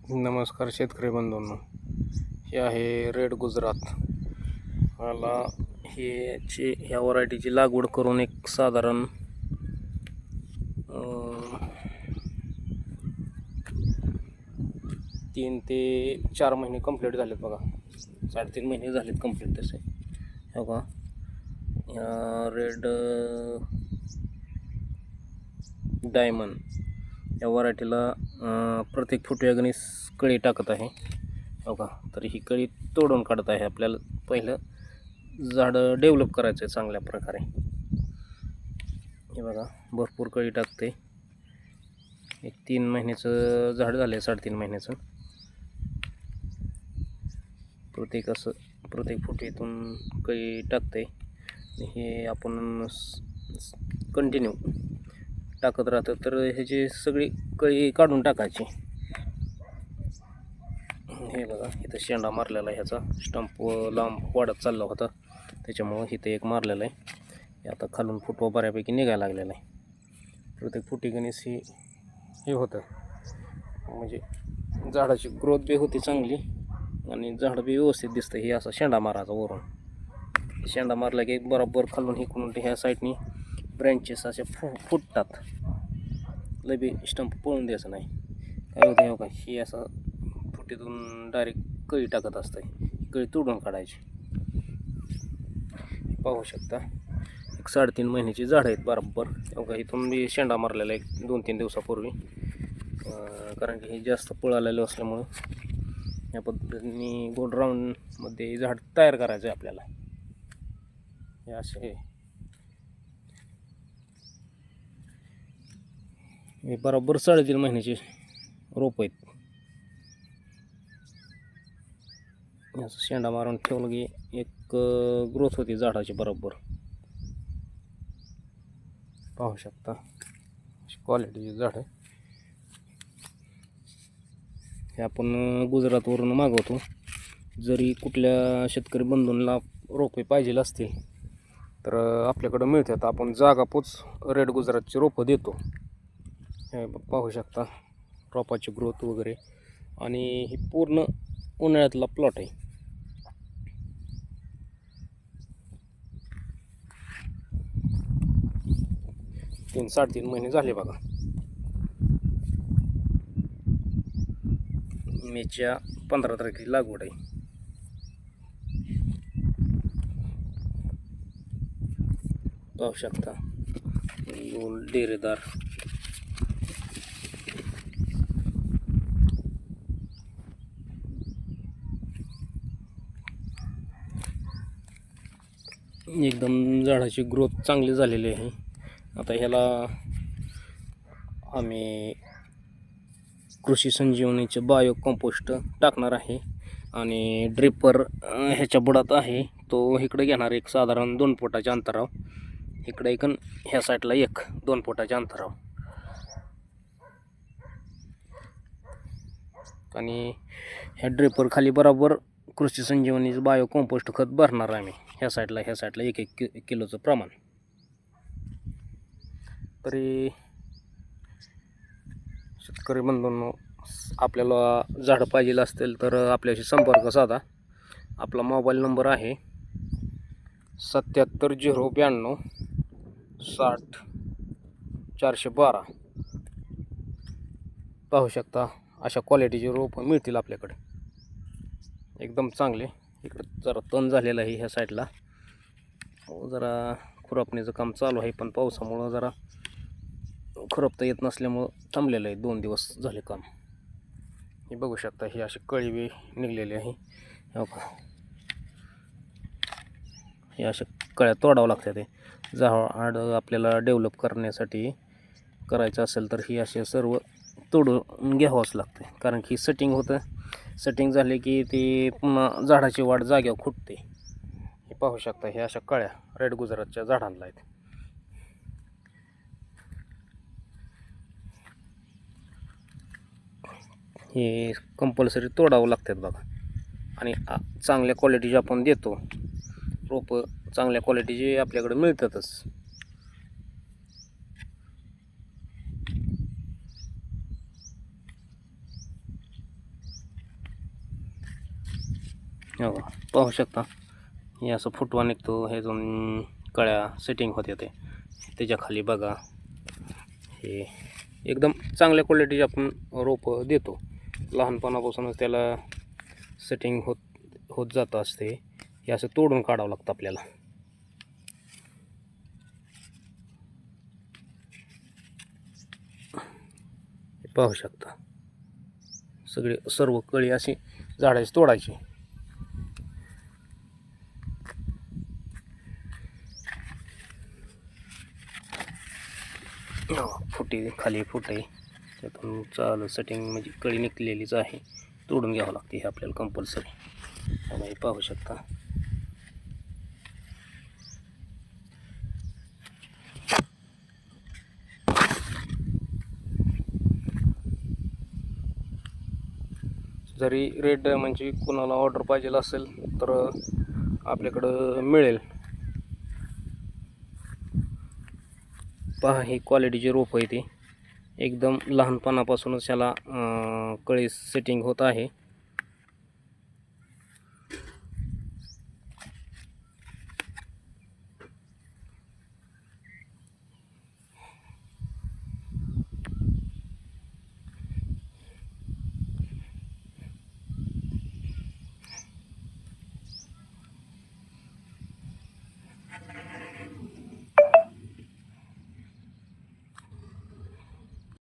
नमस्कार शेतकरी बंधूंनो, हे आहे रेड गुजरात. मला ह्या व्हरायटीची लागवड करून एक साधारण 3 ते 4 महिने कंप्लीट झालेत बघा. 3.5 महिने झालेत कंप्लीट. तसे हो का, रेड डायमंड या व्हरायटीला प्रत्येक फुटव्यागणीस कळी टाकत आहे हो का. तर ही कळी तोडून काढत आहे. आपल्याला पहिलं झाडं डेव्हलप करायचं आहे चांगल्या प्रकारे. हे बघा, भरपूर कळी टाकते. एक 3 महिन्याचं झाड झालं आहे, 3.5 महिन्याचं. प्रत्येक फुटीतून कळी टाकते. हे आपण कंटिन्यू टाकत राहतं तर ह्याची सगळी कळी काढून टाकायची. हे बघा, इथं शेंडा मारलेला आहे. ह्याचा स्टंप लांब वाढत चालला होता, त्याच्यामुळं इथं एक मारलेला आहे. आता खालून फुटवा बऱ्यापैकी निघायला लागलेला आहे. प्रत्येक फुटी गणीस हे होतं, म्हणजे झाडाची ग्रोथ बी होती चांगली आणि झाड बी व्यवस्थित दिसतं. हे असा शेंडा मारायचा वरून. शेंडा मारला की बरोबर खालून इकडून ह्या साईडनी ब्रँचेस असे फुटतात. लय बी स्टंप पळून द्यायचं नाही. काय होतं हो का, ही असं फुटीतून डायरेक्ट कळी टाकत असते. कळी तोडून काढायची. पाहू शकता, एक 3.5 महिन्याची झाडं आहेत बरोबर. का इथून मी शेंडा मारलेला एक 2-3 दिवसापूर्वी, कारण की हे जास्त पळालेलं असल्यामुळं या पद्धतीने गोल राऊंडमध्ये झाड तयार करायचं आहे आपल्याला. हे असे हे बरोबर 3.5 महिन्याचे रोप आहेत. असं शेंडा मारून ठेवलं की एक ग्रोथ होती झाडाची बरोबर. पाहू शकता, क्वालिटीची झाड आहे. हे आपण गुजरातवरून मागवतो. जरी कुठल्या शेतकरी बंधूंना रोपे पाहिजे असतील तर आपल्याकडं मिळतात. आपण जागापोच रेड गुजरातची रोपं देतो. हे पाहू शकता, रोपाची ग्रोथ वगैरे. आणि ही पूर्ण उन्हाळ्यातला प्लॉट आहे. तीन 3.5 महिने झाले बघा. मेच्या 15 तारखेची लागवड आहे. पाहू शकता, गोल डेरेदार. एकदम झाडाची ग्रोथ चांगली झालेली आहे. आता ह्याला आम्ही कृषी संजीवनीचे बायो कंपोस्ट टाकणार आहे. आणि ड्रिपर ह्याच्या बुडात आहे, तो इकडे घेणार एक साधारण 2 फुटाच्या अंतरावर. इकडे एक, ह्या साईडला एक 2 फुटाच्या अंतरावर. आणि ह्या ड्रिपर खाली बरोबर कृषी संजीवनीचं बायो कंपोस्ट खत भरणार आहे आम्ही. ह्या साईडला 1 किलोचं प्रमाण. तरी शेतकरी बंधूंनो, आपल्याला झाडं पाहिजे असतील तर आपल्याशी संपर्क साधा. आपला मोबाईल नंबर आहे 77 092 60 412. पाहू शकता, अशा क्वालिटीचे रोपं मिळतील आपल्याकडे, एकदम चांगले. इकडं जरा तण झालेलं आहे ह्या साईडला, जरा खुरपणीचं काम चालू आहे, पण पावसामुळं जरा खुरपता येत नसल्यामुळं थांबलेलं आहे. 2 दिवस झाले काम. हे बघू शकता, ही अशी कळी बी निघलेली आहे. हो का, हे अशा कळ्या तोडावं लागतात. ते झाड आपल्याला डेव्हलप करण्यासाठी करायचं असेल तर ही असे सर्व तोडून घ्यावंच लागतं, कारण की सेटिंग होतं. सेटिंग झाले की ती पुन्हा झाडाची वाढ जाग्यावर खुटते. हे पाहू शकता, हे अशा कळ्या रेड गुजरातच्या झाडांना आहेत. हे कंपल्सरी तोडावं लागतात बघा. आणि चांगल्या क्वालिटीचे आपण देतो रोपं, चांगल्या क्वालिटीचे आपल्याकडे मिळतातच. हो पाहू शकता, हे असं फुटवा निघतो, हे दोन कळ्या सेटिंग होते ते त्याच्या खाली बघा. हे एकदम चांगल्या क्वालिटीचे आपण रोपं देतो. लहानपणापासूनच त्याला सेटिंग होत जात असते. हे असं तोडून काढावं लागतं आपल्याला. पाहू शकता सर्व कळी अशी झाडाची तोडायची. फुटे खाली फुटे त्यातून चालू सेटिंग म्हणजे कळी निघलेलीच आहे, तोडून घ्यावं लागते हे आपल्याला कंपल्सरी. हे पाहू शकता. जरी रेड म्हणजे कोणाला ऑर्डर पाहिजे असेल तर आपल्याकडं मिळेल. पहा ही क्वालिटीची रोप आहे ती एकदम लहानपणापासूनच याला कळी सेटिंग होत आहे.